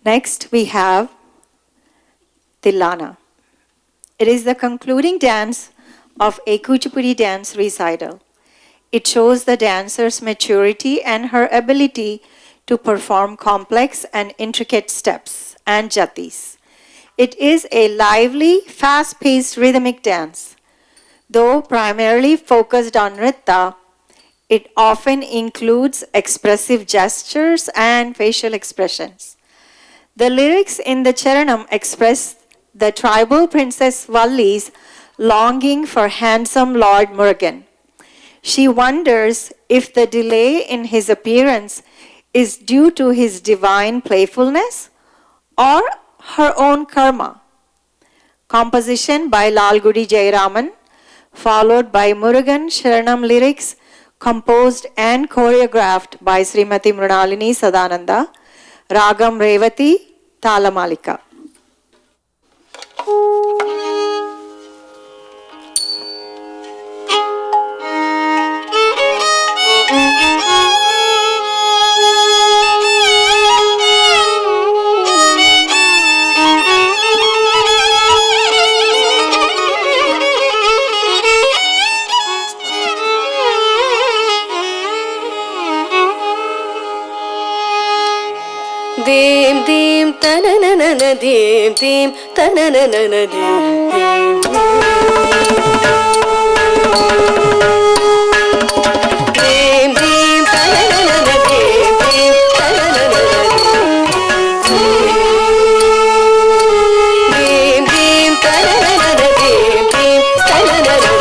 Next, we have Tillana. It is the concluding dance of a Kuchipudi dance recital. It shows the dancer's maturity and her ability to perform complex and intricate steps and jatis. It is a lively, fast-paced rhythmic dance. Though primarily focused on Nritya, it often includes expressive gestures and facial expressions. The lyrics in the Charanam express the tribal princess Valli's longing for handsome Lord Murugan. She wonders if the delay in his appearance is due to his divine playfulness or her own karma. Composition by Lalgudi Jayaraman, followed by Murugan Sharanam lyrics, composed and choreographed by Srimati Mrinalini Sadananda, Ragam Revati, Talamalika. Dim dim tananana dim dim tananana dim dim dim dim tananana dim dim tananana dim dim tananana dim dim tananana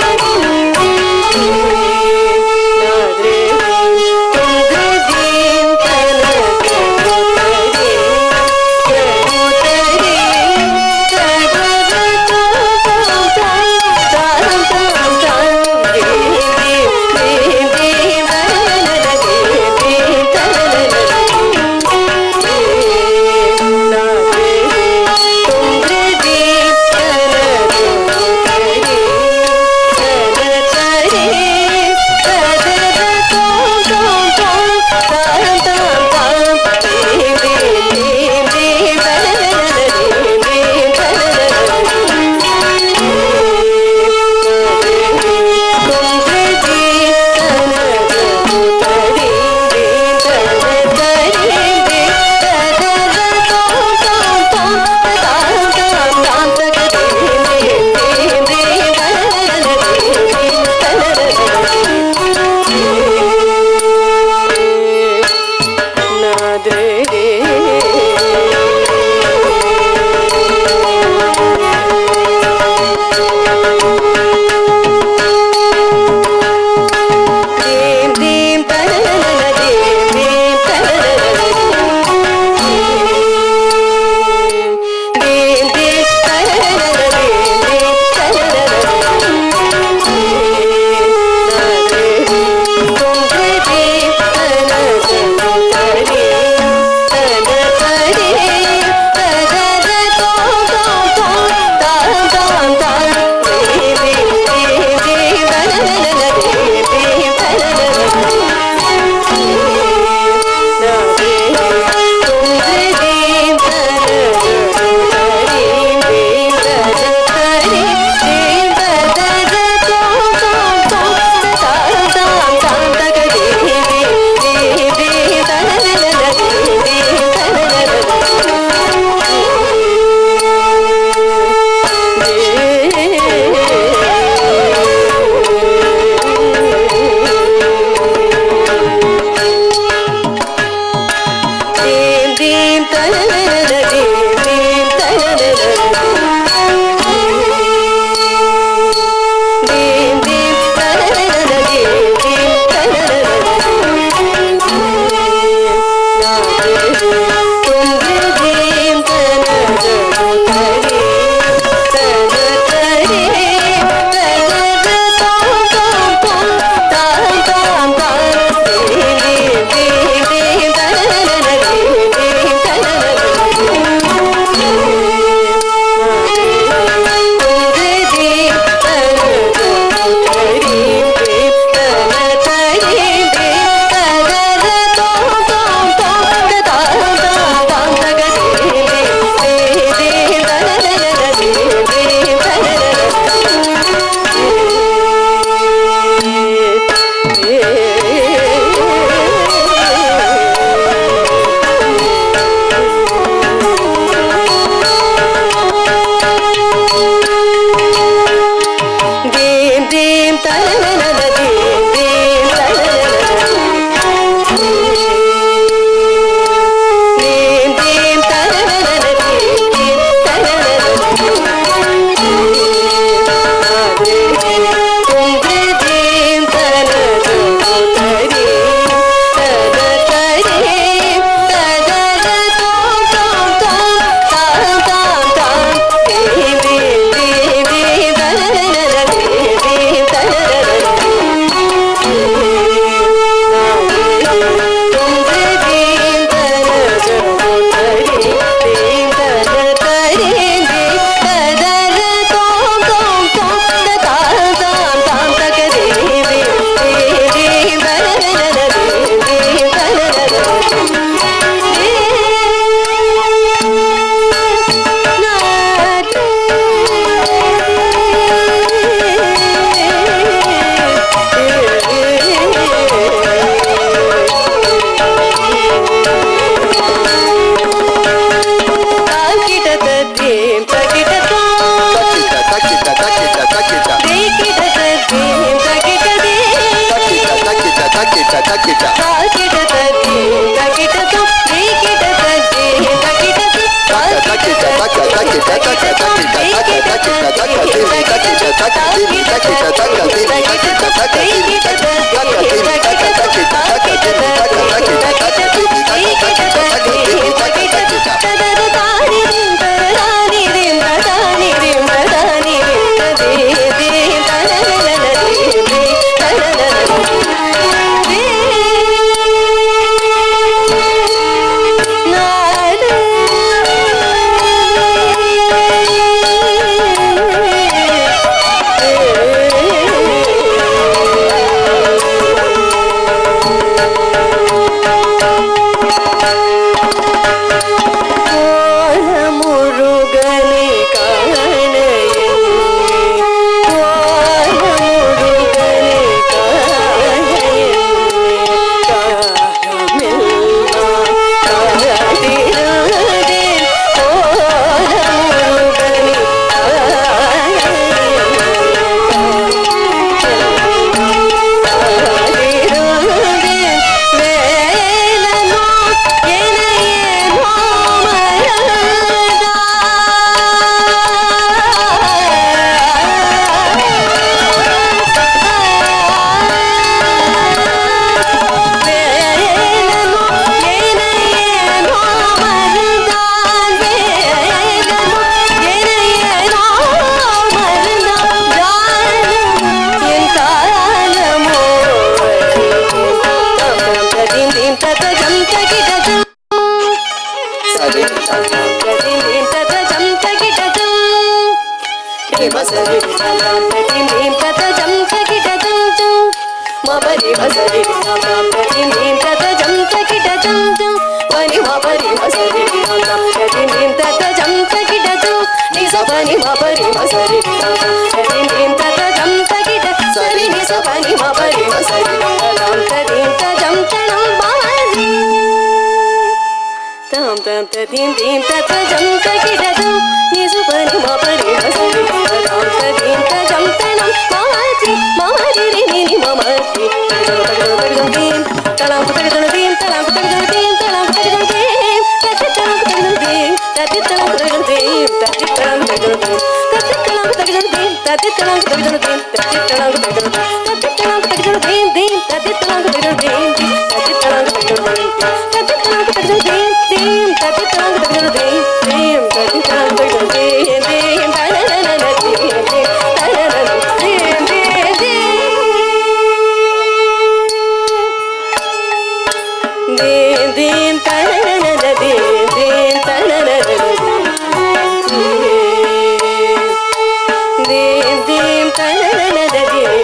Thank you.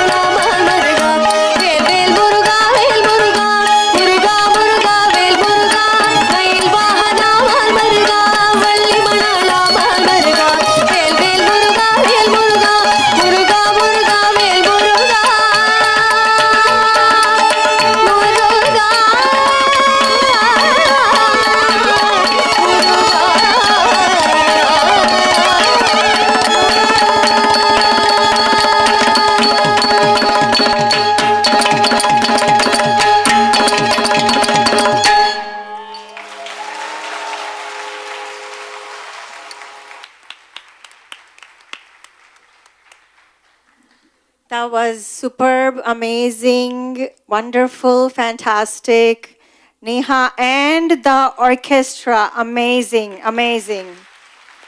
That was superb, amazing, wonderful, fantastic. Neha and the orchestra, amazing, amazing.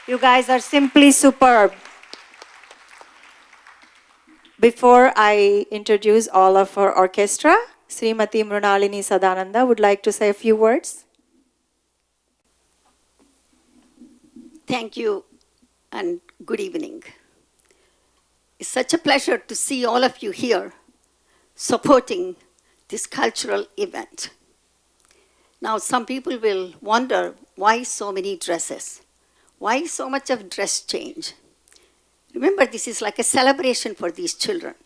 You guys are simply superb. Before I introduce all of our orchestra, Srimati Mrinalini Sadananda would like to say a few words. Thank you and good evening. It's such a pleasure to see all of you here supporting this cultural event. Now, some people will wonder why so many dresses? Why so much of dress change? Remember, this is like a celebration for these children.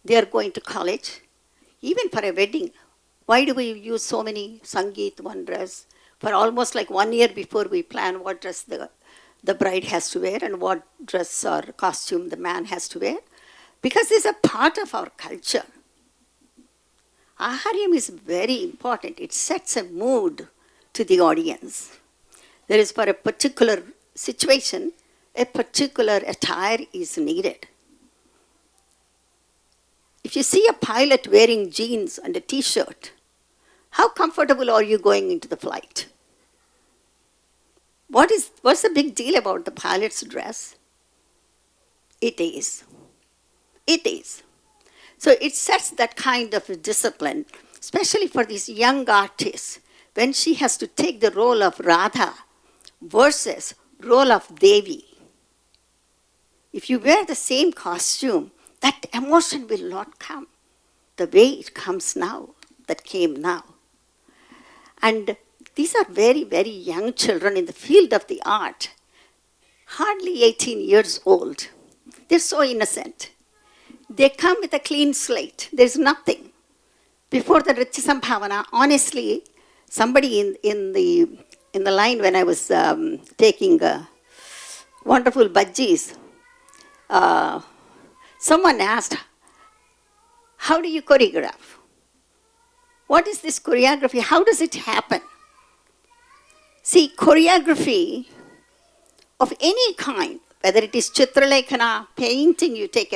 They are going to college, even for a wedding. Why do we use so many Sangeet, one dress? For almost like 1 year before we plan what dress the bride has to wear and what dress or costume the man has to wear. Because it's a part of our culture. Aharyam is very important. It sets a mood to the audience. There is, for a particular situation, a particular attire is needed. If you see a pilot wearing jeans and a t-shirt, how comfortable are you going into the flight? What's the big deal about the pilot's dress? It is. It is. So it sets that kind of a discipline, especially for these young artists, when she has to take the role of Radha versus role of Devi. If you wear the same costume, that emotion will not come the way it comes now, that came now. And these are very, very young children in the field of the art, hardly 18 years old. They're so innocent. They come with a clean slate. There's nothing. Before the Nritya Sambhavana, honestly, somebody in the line when I was taking wonderful bhajis, someone asked, how do you choreograph? What is this choreography? How does it happen? See, choreography of any kind, whether it is chitralekhana, painting, you take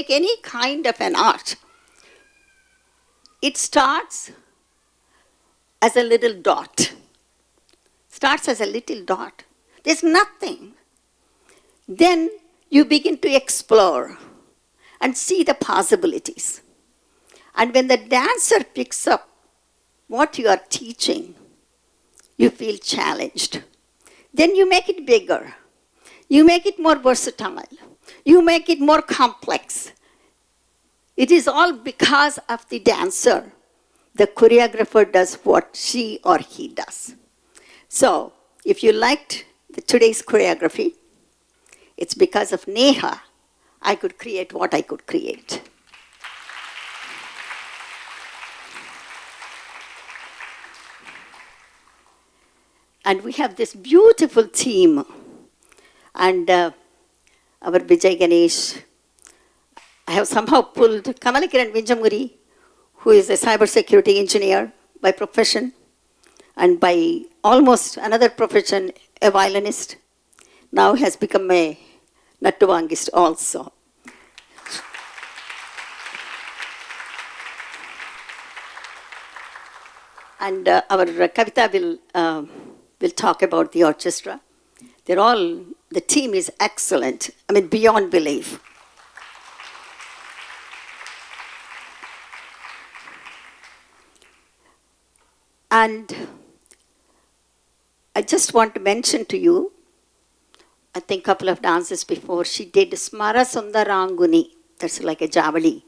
any kind of an art, it starts as a little dot. There's nothing. Then you begin to explore and see the possibilities. And when the dancer picks up what you are teaching, you feel challenged. Then you make it bigger. You make it more versatile. You make it more complex. It is all because of the dancer. The choreographer does what she or he does. So, if you liked today's choreography, it's because of Neha I could create what I could create. And we have this beautiful team. And our Vijay, Ganesh, I have somehow pulled Kamalakiran Vinjamuri, who is a cybersecurity engineer by profession, and by almost another profession, a violinist, now has become a Nattuvangist also. And our Kavitha will talk about the orchestra. The team is excellent. I mean, beyond belief. And I just want to mention to you, I think a couple of dances before, she did Smara Sundaranguni. That's like a javali,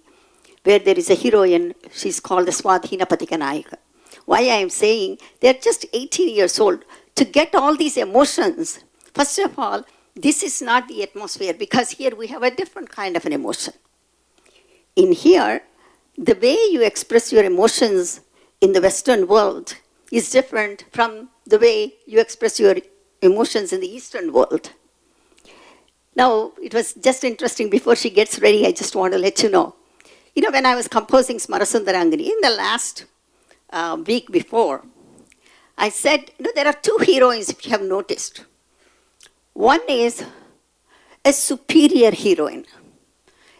where there is a heroine. She's called the Swadhina Patikanayaka. Why I am saying, they're just 18 years old. To get all these emotions, first of all, this is not the atmosphere, because here we have a different kind of an emotion. In here, the way you express your emotions in the Western world is different from the way you express your emotions in the Eastern world. Now, it was just interesting, before she gets ready, I just want to let you know. You know, when I was composing Smarasundarangani, in the last week before, I said, you know, there are two heroines, if you have noticed. One is a superior heroine,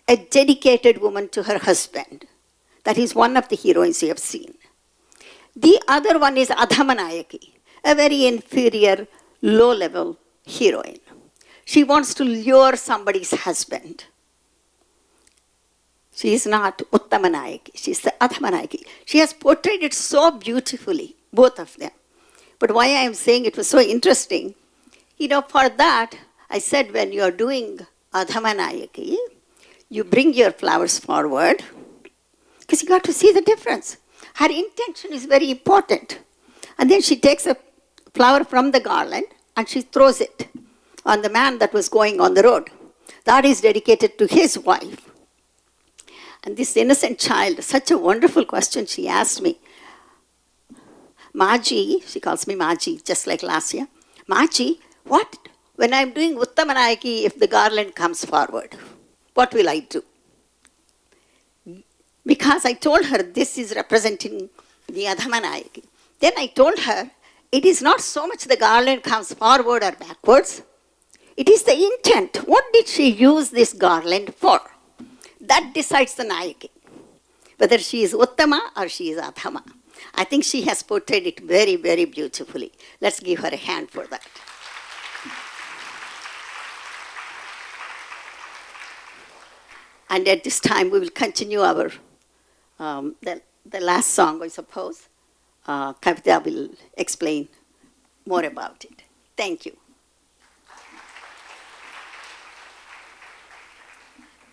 a dedicated woman to her husband. That is one of the heroines you have seen. The other one is Adhamanayaki, a very inferior, low-level heroine. She wants to lure somebody's husband. She is not Uttamanayaki, she is the Adhamanayaki. She has portrayed it so beautifully, both of them. But why I am saying it was so interesting, for that, I said when you are doing Adhamanayaki, you bring your flowers forward, because you got to see the difference. Her intention is very important. And then she takes a flower from the garland and she throws it on the man that was going on the road. That is dedicated to his wife. And this innocent child, such a wonderful question she asked me. Maji, she calls me Maji, just like last year. Maji, when I'm doing Uttamanayaki, if the garland comes forward, what will I do? Because I told her this is representing the Adhamanayaki. Then I told her, it is not so much the garland comes forward or backwards. It is the intent. What did she use this garland for? That decides the Nayaki. Whether she is Uttama or she is Adhama. I think she has portrayed it very, very beautifully. Let's give her a hand for that. And at this time, we will continue our, the last song, I suppose. Kavitha will explain more about it. Thank you.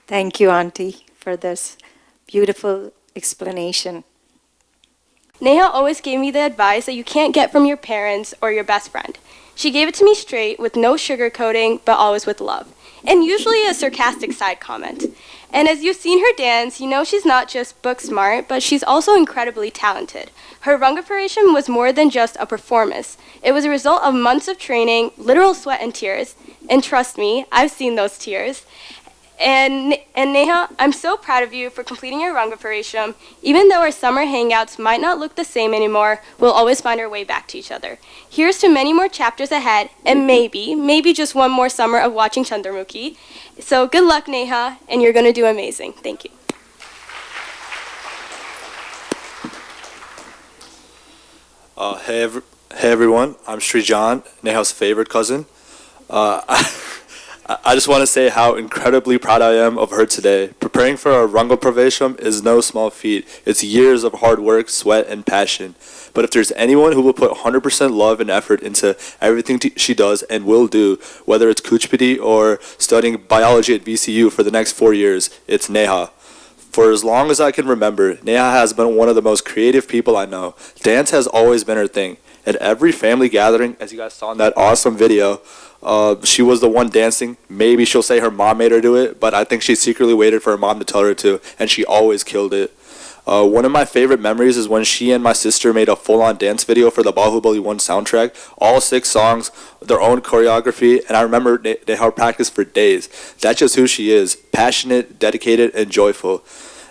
Thank you, Auntie, for this beautiful explanation. Neha always gave me the advice that you can't get from your parents or your best friend. She gave it to me straight, with no sugarcoating, but always with love, and usually a sarcastic side comment. And as you've seen her dance, you know she's not just book smart, but she's also incredibly talented. Her Rangapravesam was more than just a performance. It was a result of months of training, literal sweat and tears, and trust me, I've seen those tears. And Neha, I'm so proud of you for completing your Rangapravesam. Even though our summer hangouts might not look the same anymore, we'll always find our way back to each other. Here's to many more chapters ahead, and maybe just one more summer of watching Chandramukhi. So good luck, Neha, and you're going to do amazing. Thank you. Hey everyone, I'm Sri John, Neha's favorite cousin. I just want to say how incredibly proud I am of her today. Preparing for a Rangapravesam is no small feat. It's years of hard work, sweat, and passion. But if there's anyone who will put 100% love and effort into everything she does and will do, whether it's Kuchipudi or studying biology at VCU for the next 4 years, it's Neha. For as long as I can remember, Neha has been one of the most creative people I know. Dance has always been her thing. At every family gathering, as you guys saw in that awesome video, she was the one dancing. Maybe she'll say her mom made her do it, but I think she secretly waited for her mom to tell her to, and she always killed it. One of my favorite memories is when she and my sister made a full-on dance video for the Bahubali 1 soundtrack. All 6 songs, their own choreography, and I remember they had practice for days. That's just who she is, passionate, dedicated, and joyful.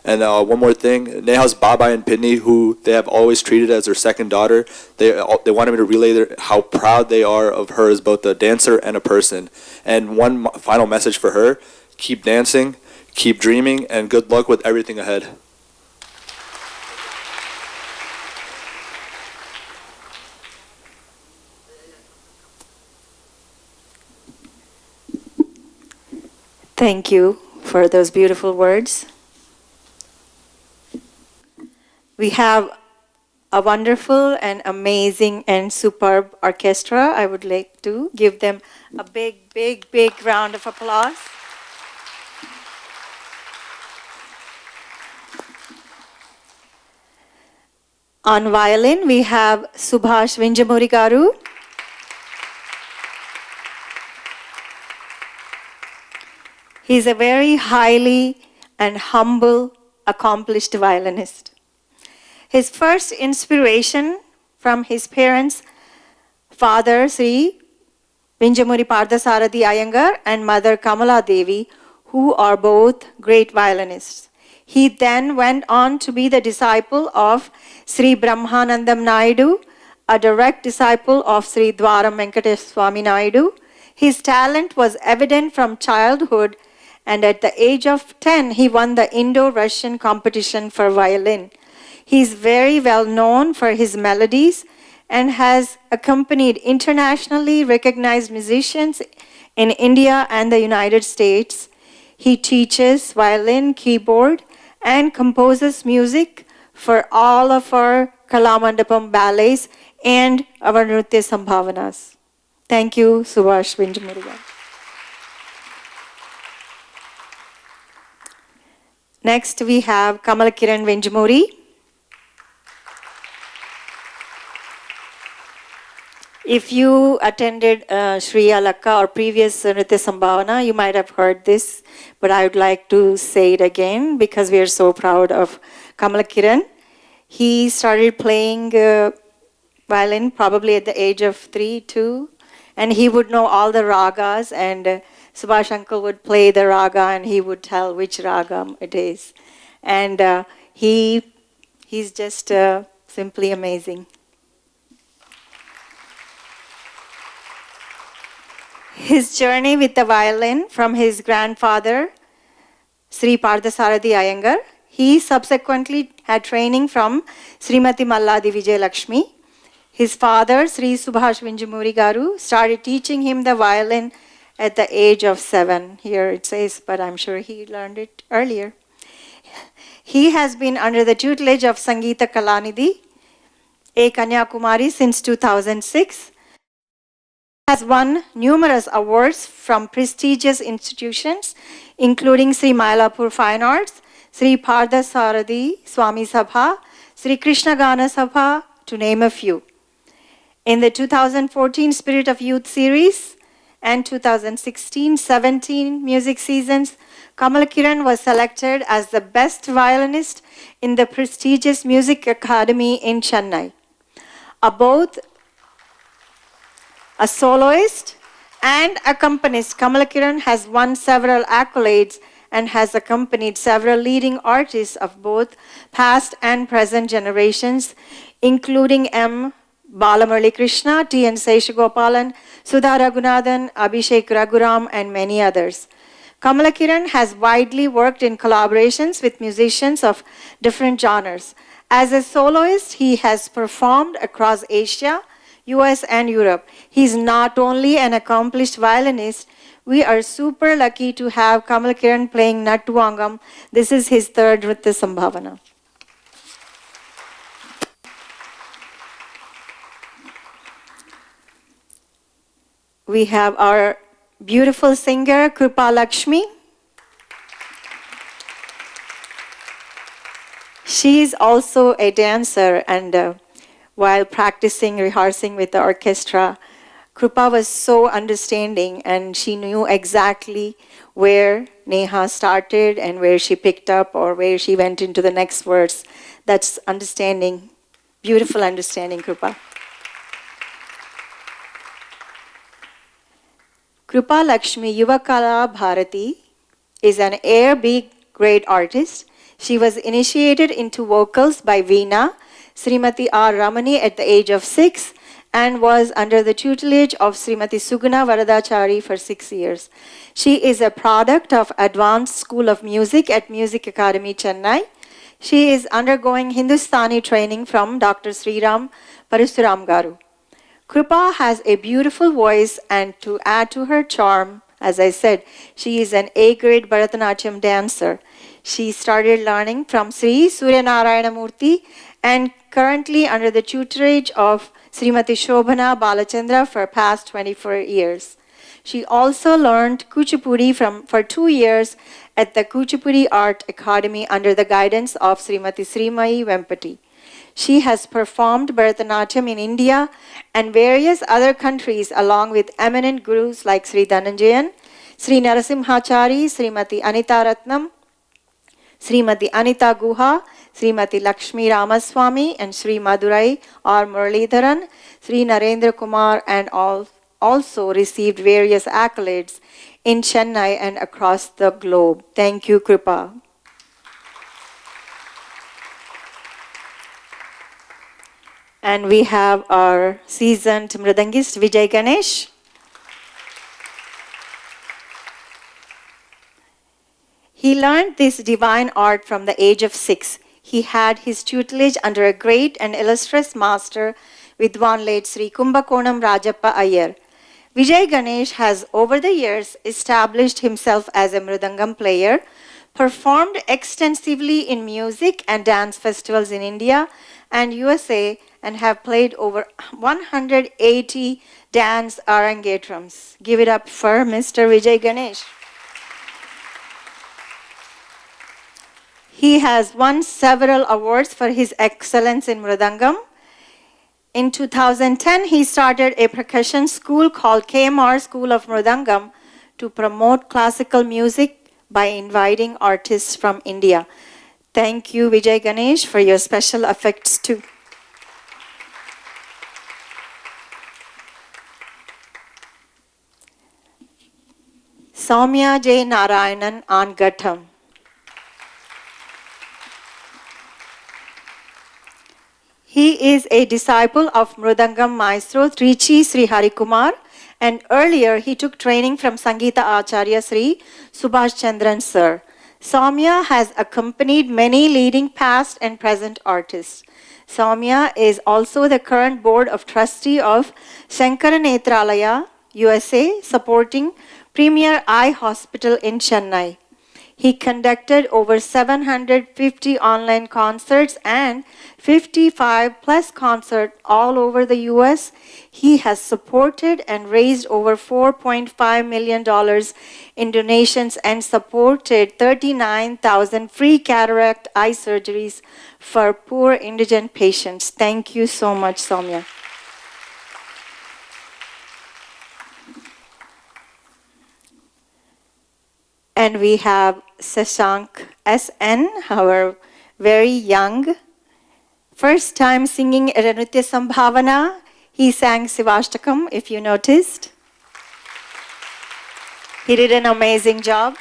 And one more thing, Neha's Baba and Pitney, who they have always treated as their second daughter, they wanted me to relay how proud they are of her as both a dancer and a person. And one final message for her, keep dancing, keep dreaming, and good luck with everything ahead. Thank you for those beautiful words. We have a wonderful and amazing and superb orchestra. I would like to give them a big, big, big round of applause. On violin, we have Subhash Vinjamuri Garu. He's a very highly and humble, accomplished violinist. His first inspiration from his parents, father Sri Vinjamuri Pardasarathi Iyengar and mother Kamala Devi, who are both great violinists. He then went on to be the disciple of Sri Brahmanandam Naidu, a direct disciple of Sri Dwaram Venkatesh Swami Naidu. His talent was evident from childhood, and at the age of 10, he won the Indo-Russian competition for violin. He is very well known for his melodies and has accompanied internationally recognized musicians in India and the United States. He teaches violin, keyboard, and composes music for all of our Kalamandapam ballets and our Nritya Sambhavanas. Thank you, Subhash Vinjamuri. Next, we have Kamalakiran Vinjamuri. If you attended Sri Alakka or previous Nritya Sambhavana, you might have heard this, but I would like to say it again because we are so proud of Kamalakiran. He started playing violin probably at the age of 3, 2, and he would know all the ragas, and Subhash uncle would play the raga and he would tell which raga it is. And he's just simply amazing. His journey with the violin from his grandfather, Sri Pardasarathi Iyengar. He subsequently had training from Srimati Malladi Vijay Lakshmi. His father, Sri Subhash Vinjamuri Garu, started teaching him the violin at the age of 7. Here it says, but I'm sure he learned it earlier. He has been under the tutelage of Sangeeta Kalanidhi, a Kanyakumari, since 2006. Has won numerous awards from prestigious institutions, including Sri Mylapore Fine Arts, Sri Pardasarathi Swami Sabha, Sri Krishna Gana Sabha, to name a few. In the 2014 Spirit of Youth series and 2016-17 music seasons, Kamalakiran was selected as the best violinist in the prestigious Music Academy in Chennai. Both a soloist and accompanist, Kamalakiran has won several accolades and has accompanied several leading artists of both past and present generations, including M. Balamurali Krishna, T. N. Seshagopalan, Sudha Raghunathan, Abhishek Raghuram, and many others. Kamalakiran has widely worked in collaborations with musicians of different genres. As a soloist, he has performed across Asia, US, and Europe. He's not only an accomplished violinist, we are super lucky to have Kamalakiran playing Nattuvangam. This is his third Nritya Sambhavana. We have our beautiful singer, Krupaa Lakshmi. She is also a dancer, and while practicing, rehearsing with the orchestra, Krupaa was so understanding, and she knew exactly where Neha started and where she picked up or where she went into the next verse. That's understanding, beautiful understanding, Krupaa. Krupaa Lakshmi Yuvakala Bharati is an Air B grade artist. She was initiated into vocals by Veena, Srimati R. Ramani at the age of 6, and was under the tutelage of Srimati Suguna Varadachari for 6 years. She is a product of Advanced School of Music at Music Academy, Chennai. She is undergoing Hindustani training from Dr. Sriram Parasuram Garu. Krupaa has a beautiful voice, and to add to her charm, as I said, she is an A-grade Bharatanatyam dancer. She started learning from Sri Surya Narayana Murthy and currently under the tutelage of Srimati Shobhana Balachandra for past 24 years. She also learned Kuchipudi for 2 years at the Kuchipudi Art Academy under the guidance of Srimati Srimayi Vempati. She has performed Bharatanatyam in India and various other countries along with eminent gurus like Sri Dhananjayan, Sri Narasimhachari, Srimati Anita Ratnam, Srimati Anita Guha, Srimati Lakshmi Ramaswamy, and Sri Madurai or Muralidharan, Sri Narendra Kumar, and also received various accolades in Chennai and across the globe. Thank you, Krupaa. And we have our seasoned Mridangist, Vijay Ganesh. He learned this divine art from the age of 6. He had his tutelage under a great and illustrious master, Vidwan late Sri Kumbakonam Rajappa Iyer. Vijay Ganesh has over the years established himself as a Mridangam player, performed extensively in music and dance festivals in India and USA, and have played over 180 dance arangetrams. Give it up for Mr. Vijay Ganesh. He has won several awards for his excellence in Mridangam. In 2010, he started a percussion school called KMR School of Mridangam to promote classical music by inviting artists from India. Thank you, Vijay Ganesh, for your special effects too. Soumya J. Narayanan on Ghatam. He is a disciple of Mridangam Maestro Trichi Sri Harikumar, and earlier he took training from Sangeeta Acharya Sri Subhash Chandran Sir. Soumya has accompanied many leading past and present artists. Soumya is also the current board of trustee of Shankara Netralaya, USA, supporting Premier Eye Hospital in Chennai. He conducted over 750 online concerts and 55 plus concerts all over the US. He has supported and raised over $4.5 million in donations and supported 39,000 free cataract eye surgeries for poor indigent patients. Thank you so much, Soumya. And we have Sashank S.N., our very young, first time singing at Nritya Sambhavana. He sang Sivashtakam, if you noticed. He did an amazing job.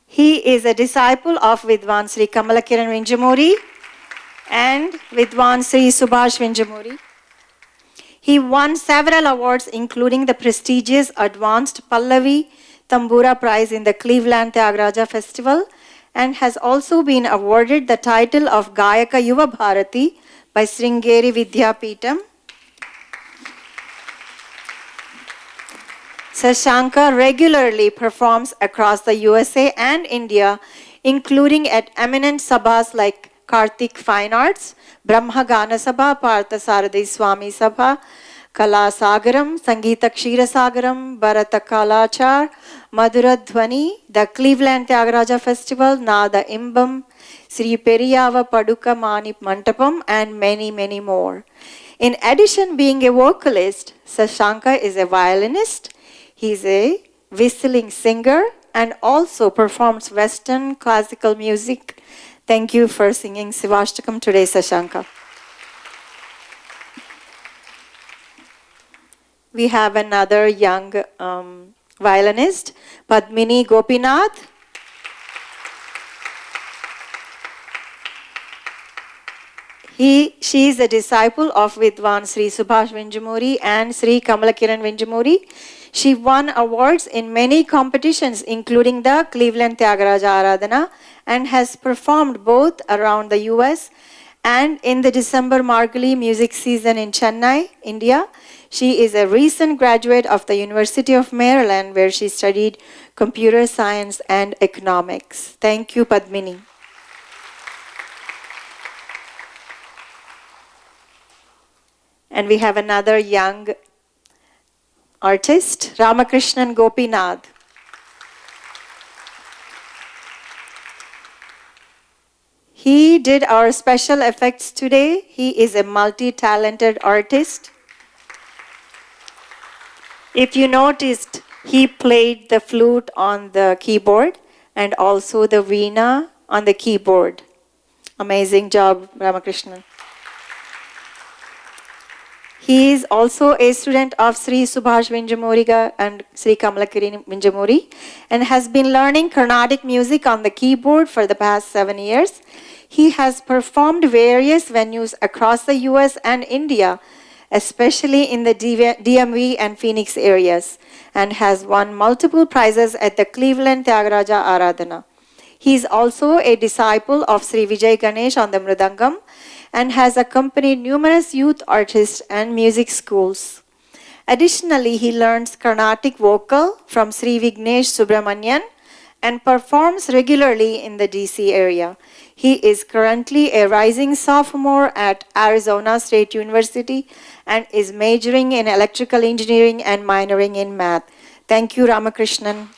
He is a disciple of Vidwan Sri Kamalakiran Vinjamuri and Vidwan Sri Subhash Vinjamuri. He won several awards, including the prestigious Advanced Pallavi Tambura Prize in the Cleveland Tyagaraja Festival, and has also been awarded the title of Gayaka Yuva Bharati by Sringeri Vidyapeetham. Sashanka regularly performs across the USA and India, including at eminent sabhas like Karthik Fine Arts, Brahma Gana Sabha, Partha Saradi Swami Sabha, Kala Sagaram, Sangeeta Kshira Sagaram, Bharata Kalachar, Madhura Dhwani, the Cleveland Tyagaraja Festival, Nada Imbam, Sri Periyava Paduka Mani Mantapam, and many, many more. In addition, being a vocalist, Sashanka is a violinist. He's a whistling singer and also performs Western classical music. Thank you for singing Sivashtakam today, Sashanka. We have another young violinist, Padmini Gopinath. She is a disciple of Vidwan Sri Subhash Vinjamuri and Sri Kamalakiran Vinjamuri. She won awards in many competitions, including the Cleveland Tyagaraja Aradhana, and has performed both around the US and in the December Margali music season in Chennai, India. She is a recent graduate of the University of Maryland, where she studied computer science and economics. Thank you, Padmini. And we have another young artist, Ramakrishna Gopinath. He did our special effects today. He is a multi-talented artist. If you noticed, he played the flute on the keyboard and also the veena on the keyboard. Amazing job, Ramakrishna. He is also a student of Sri Subhash Vinjamuri and Sri Kamalakiran Vinjamuri and has been learning Carnatic music on the keyboard for the past 7 years. He has performed various venues across the US and India, especially in the DMV and Phoenix areas, and has won multiple prizes at the Cleveland Tyagaraja Aradhana. He is also a disciple of Sri Vijay Ganesh on the Mridangam and has accompanied numerous youth artists and music schools. Additionally, he learns Carnatic vocal from Sri Vignesh Subramanian and performs regularly in the DC area. He is currently a rising sophomore at Arizona State University and is majoring in electrical engineering and minoring in math. Thank you, Ramakrishnan.